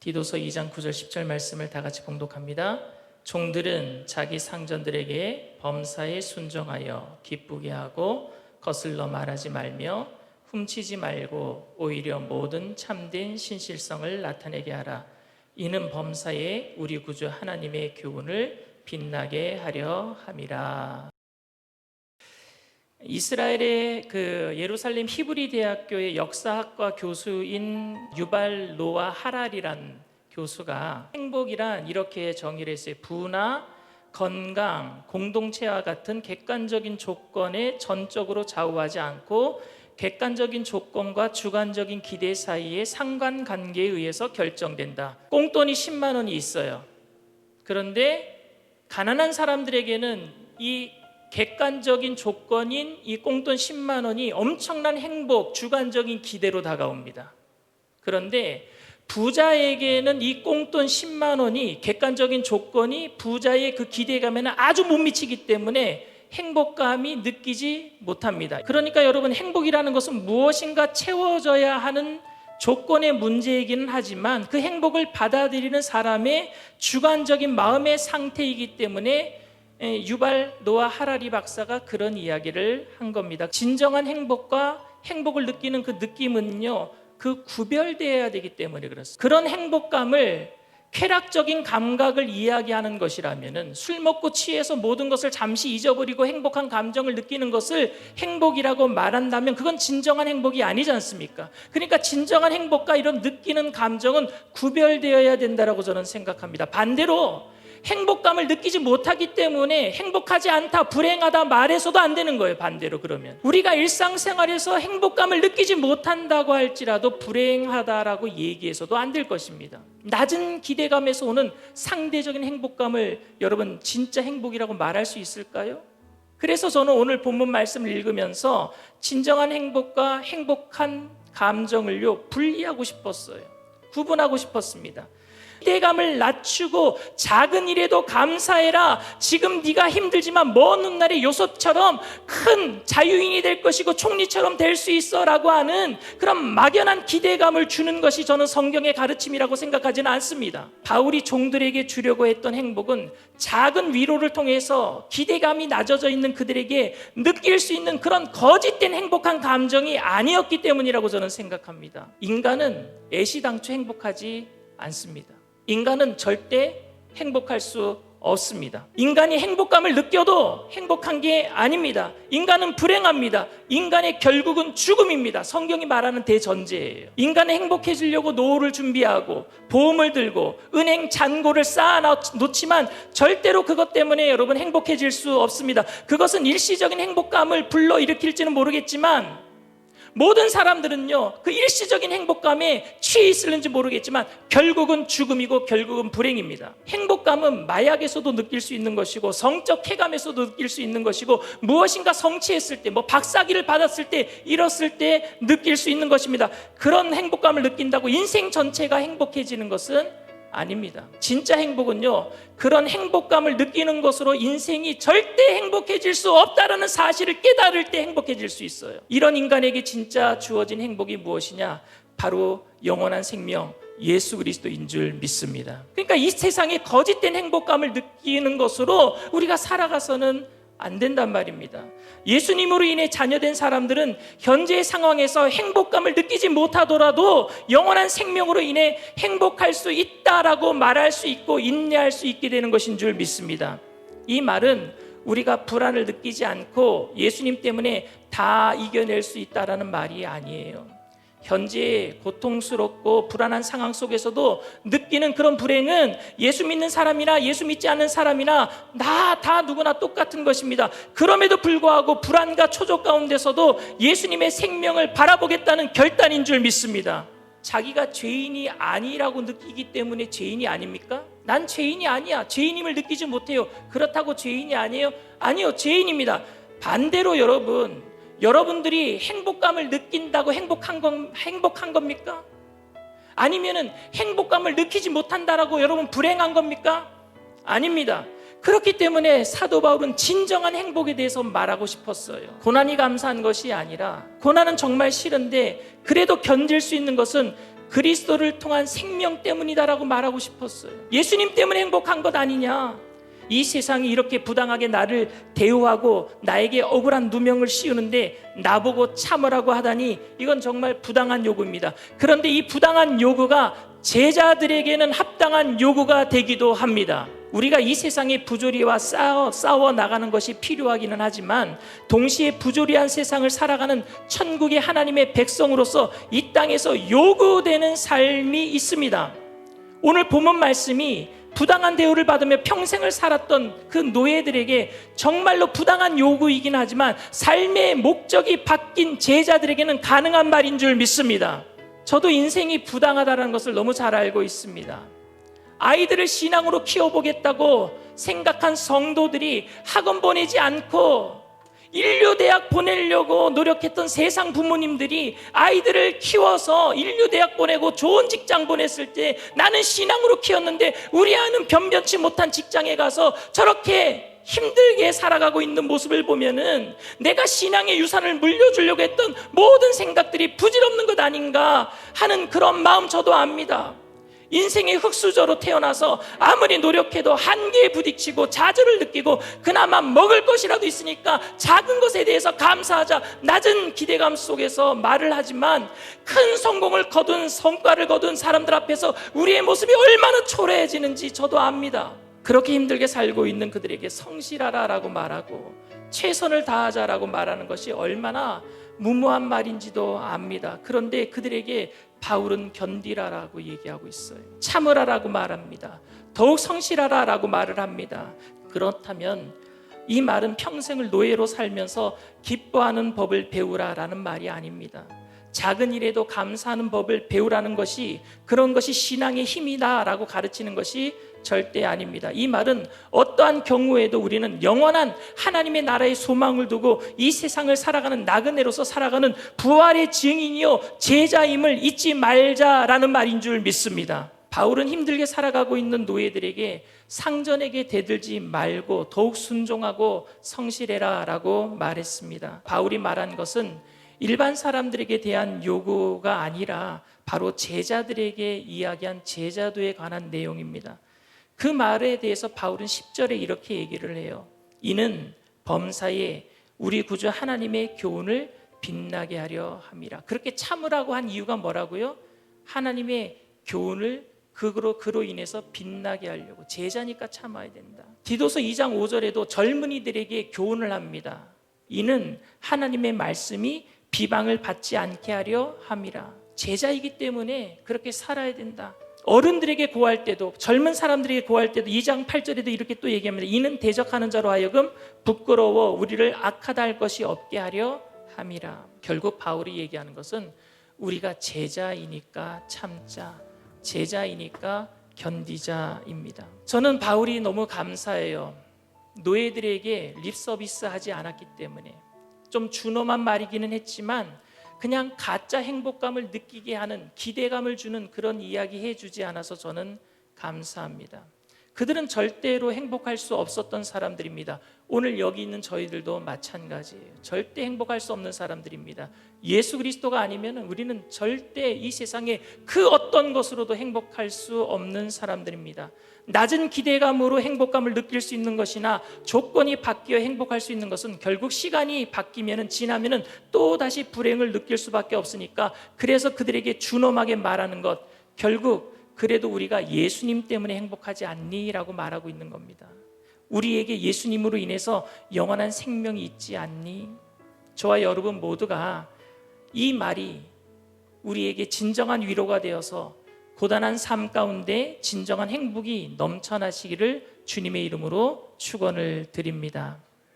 디도서 2장 9절 10절 말씀을 다 같이 봉독합니다. 종들은 자기 상전들에게 범사에 순종하여 기쁘게 하고 거슬러 말하지 말며 훔치지 말고 오히려 모든 참된 신실성을 나타내게 하라. 이는 범사에 우리 구주 하나님의 교훈을 빛나게 하려 함이라. 이스라엘의 예루살렘 히브리 대학교의 역사학과 교수인 유발 노아 하랄이란 교수가 행복이란 이렇게 정의를 했어요. 부나 건강, 공동체와 같은 객관적인 조건에 전적으로 좌우하지 않고 객관적인 조건과 주관적인 기대 사이의 상관관계에 의해서 결정된다. 꽁돈이 10만 원이 있어요. 그런데 가난한 사람들에게는 이 객관적인 조건인 이 꽁돈 10만 원이 엄청난 행복, 주관적인 기대로 다가옵니다. 그런데 부자에게는 이 꽁돈 10만 원이 객관적인 조건이 부자의 그 기대감에는 아주 못 미치기 때문에 행복감이 느끼지 못합니다. 그러니까 여러분, 행복이라는 것은 무엇인가 채워져야 하는 조건의 문제이기는 하지만 그 행복을 받아들이는 사람의 주관적인 마음의 상태이기 때문에 유발 노아 하라리 박사가 그런 이야기를 한 겁니다. 진정한 행복과 행복을 느끼는 그 느낌은요, 그 구별되어야 되기 때문에 그렇습니다. 그런 행복감을 쾌락적인 감각을 이야기하는 것이라면은 술 먹고 취해서 모든 것을 잠시 잊어버리고 행복한 감정을 느끼는 것을 행복이라고 말한다면 그건 진정한 행복이 아니지 않습니까? 그러니까 진정한 행복과 이런 느끼는 감정은 구별되어야 된다라고 저는 생각합니다. 반대로 행복감을 느끼지 못하기 때문에 행복하지 않다, 불행하다 말해서도 안 되는 거예요. 반대로 그러면 우리가 일상생활에서 행복감을 느끼지 못한다고 할지라도 불행하다라고 얘기해서도 안 될 것입니다. 낮은 기대감에서 오는 상대적인 행복감을 여러분 진짜 행복이라고 말할 수 있을까요? 그래서 저는 오늘 본문 말씀을 읽으면서 진정한 행복과 행복한 감정을요 분리하고 싶었어요. 구분하고 싶었습니다. 기대감을 낮추고 작은 일에도 감사해라. 지금 네가 힘들지만 먼 훗날에 요셉처럼 큰 자유인이 될 것이고 총리처럼 될 수 있어 라고 하는 그런 막연한 기대감을 주는 것이 저는 성경의 가르침이라고 생각하지는 않습니다. 바울이 종들에게 주려고 했던 행복은 작은 위로를 통해서 기대감이 낮아져 있는 그들에게 느낄 수 있는 그런 거짓된 행복한 감정이 아니었기 때문이라고 저는 생각합니다. 인간은 애시당초 행복하지 않습니다. 인간은 절대 행복할 수 없습니다. 인간이 행복감을 느껴도 행복한 게 아닙니다. 인간은 불행합니다. 인간의 결국은 죽음입니다. 성경이 말하는 대전제예요. 인간은 행복해지려고 노후를 준비하고 보험을 들고 은행 잔고를 쌓아 놓지만 절대로 그것 때문에 여러분 행복해질 수 없습니다. 그것은 일시적인 행복감을 불러일으킬지는 모르겠지만 모든 사람들은요, 그 일시적인 행복감에 취해 있을는지 모르겠지만 결국은 죽음이고 결국은 불행입니다. 행복감은 마약에서도 느낄 수 있는 것이고 성적 쾌감에서도 느낄 수 있는 것이고 무엇인가 성취했을 때, 박사기를 받았을 때, 잃었을 때 느낄 수 있는 것입니다. 그런 행복감을 느낀다고 인생 전체가 행복해지는 것은 아닙니다. 진짜 행복은요, 그런 행복감을 느끼는 것으로 인생이 절대 행복해질 수 없다라는 사실을 깨달을 때 행복해질 수 있어요. 이런 인간에게 진짜 주어진 행복이 무엇이냐? 바로 영원한 생명 예수 그리스도인 줄 믿습니다. 그러니까 이 세상에 거짓된 행복감을 느끼는 것으로 우리가 살아가서는 안 된단 말입니다. 예수님으로 인해 자녀된 사람들은 현재의 상황에서 행복감을 느끼지 못하더라도 영원한 생명으로 인해 행복할 수 있다라고 말할 수 있고 인내할 수 있게 되는 것인 줄 믿습니다. 이 말은 우리가 불안을 느끼지 않고 예수님 때문에 다 이겨낼 수 있다라는 말이 아니에요. 현재 고통스럽고 불안한 상황 속에서도 느끼는 그런 불행은 예수 믿는 사람이나 예수 믿지 않는 사람이나 다 누구나 똑같은 것입니다. 그럼에도 불구하고 불안과 초조 가운데서도 예수님의 생명을 바라보겠다는 결단인 줄 믿습니다. 자기가 죄인이 아니라고 느끼기 때문에 죄인이 아닙니까? 난 죄인이 아니야. 죄인임을 느끼지 못해요. 그렇다고 죄인이 아니에요? 아니요, 죄인입니다. 반대로 여러분들이 행복감을 느낀다고 행복한 겁니까? 아니면은 행복감을 느끼지 못한다라고 여러분 불행한 겁니까? 아닙니다. 그렇기 때문에 사도 바울은 진정한 행복에 대해서 말하고 싶었어요. 고난이 감사한 것이 아니라 고난은 정말 싫은데 그래도 견딜 수 있는 것은 그리스도를 통한 생명 때문이다라고 말하고 싶었어요. 예수님 때문에 행복한 것 아니냐? 이 세상이 이렇게 부당하게 나를 대우하고 나에게 억울한 누명을 씌우는데 나보고 참으라고 하다니 이건 정말 부당한 요구입니다. 그런데 이 부당한 요구가 제자들에게는 합당한 요구가 되기도 합니다. 우리가 이 세상의 부조리와 싸워 나가는 것이 필요하기는 하지만 동시에 부조리한 세상을 살아가는 천국의 하나님의 백성으로서 이 땅에서 요구되는 삶이 있습니다. 오늘 본문 말씀이 부당한 대우를 받으며 평생을 살았던 그 노예들에게 정말로 부당한 요구이긴 하지만 삶의 목적이 바뀐 제자들에게는 가능한 말인 줄 믿습니다. 저도 인생이 부당하다는 것을 너무 잘 알고 있습니다. 아이들을 신앙으로 키워보겠다고 생각한 성도들이 학원 보내지 않고 인류대학 보내려고 노력했던 세상 부모님들이 아이들을 키워서 인류대학 보내고 좋은 직장 보냈을 때 나는 신앙으로 키웠는데 우리 아이는 변변치 못한 직장에 가서 저렇게 힘들게 살아가고 있는 모습을 보면은 내가 신앙의 유산을 물려주려고 했던 모든 생각들이 부질없는 것 아닌가 하는 그런 마음 저도 압니다. 인생의 흙수저로 태어나서 아무리 노력해도 한계에 부딪히고 좌절을 느끼고 그나마 먹을 것이라도 있으니까 작은 것에 대해서 감사하자 낮은 기대감 속에서 말을 하지만 큰 성공을 거둔 성과를 거둔 사람들 앞에서 우리의 모습이 얼마나 초라해지는지 저도 압니다. 그렇게 힘들게 살고 있는 그들에게 성실하라라고 말하고 최선을 다하자라고 말하는 것이 얼마나 무모한 말인지도 압니다. 그런데 그들에게 바울은 견디라라고 얘기하고 있어요. 참으라라고 말합니다. 더욱 성실하라라고 말을 합니다. 그렇다면 이 말은 평생을 노예로 살면서 기뻐하는 법을 배우라라는 말이 아닙니다. 작은 일에도 감사하는 법을 배우라는 것이 그런 것이 신앙의 힘이다라고 가르치는 것이 절대 아닙니다. 이 말은 어떠한 경우에도 우리는 영원한 하나님의 나라의 소망을 두고 이 세상을 살아가는 나그네로서 살아가는 부활의 증인이요 제자임을 잊지 말자라는 말인 줄 믿습니다. 바울은 힘들게 살아가고 있는 노예들에게 상전에게 대들지 말고 더욱 순종하고 성실해라 라고 말했습니다. 바울이 말한 것은 일반 사람들에게 대한 요구가 아니라 바로 제자들에게 이야기한 제자도에 관한 내용입니다. 그 말에 대해서 바울은 10절에 이렇게 얘기를 해요. 이는 범사에 우리 구주 하나님의 교훈을 빛나게 하려 함이라. 그렇게 참으라고 한 이유가 뭐라고요? 하나님의 교훈을 그로 인해서 빛나게 하려고. 제자니까 참아야 된다. 디도서 2장 5절에도 젊은이들에게 교훈을 합니다. 이는 하나님의 말씀이 비방을 받지 않게 하려 함이라. 제자이기 때문에 그렇게 살아야 된다. 어른들에게 고할 때도 젊은 사람들에게 고할 때도 2장 8절에도 이렇게 또 얘기합니다. 이는 대적하는 자로 하여금 부끄러워 우리를 악하다 할 것이 없게 하려 함이라. 결국 바울이 얘기하는 것은 우리가 제자이니까 참자, 제자이니까 견디자입니다. 저는 바울이 너무 감사해요. 노예들에게 립서비스 하지 않았기 때문에 좀 준엄한 말이기는 했지만 그냥 가짜 행복감을 느끼게 하는 기대감을 주는 그런 이야기 해주지 않아서 저는 감사합니다. 그들은 절대로 행복할 수 없었던 사람들입니다. 오늘 여기 있는 저희들도 마찬가지예요. 절대 행복할 수 없는 사람들입니다. 예수 그리스도가 아니면 우리는 절대 이 세상에 그 어떤 것으로도 행복할 수 없는 사람들입니다. 낮은 기대감으로 행복감을 느낄 수 있는 것이나 조건이 바뀌어 행복할 수 있는 것은 결국 시간이 지나면 또 다시 불행을 느낄 수밖에 없으니까 그래서 그들에게 준엄하게 말하는 것, 결국 그래도 우리가 예수님 때문에 행복하지 않니? 라고 말하고 있는 겁니다. 우리에게 예수님으로 인해서 영원한 생명이 있지 않니? 저와 여러분 모두가 이 말이 우리에게 진정한 위로가 되어서 고단한 삶 가운데 진정한 행복이 넘쳐나시기를 주님의 이름으로 축원을 드립니다.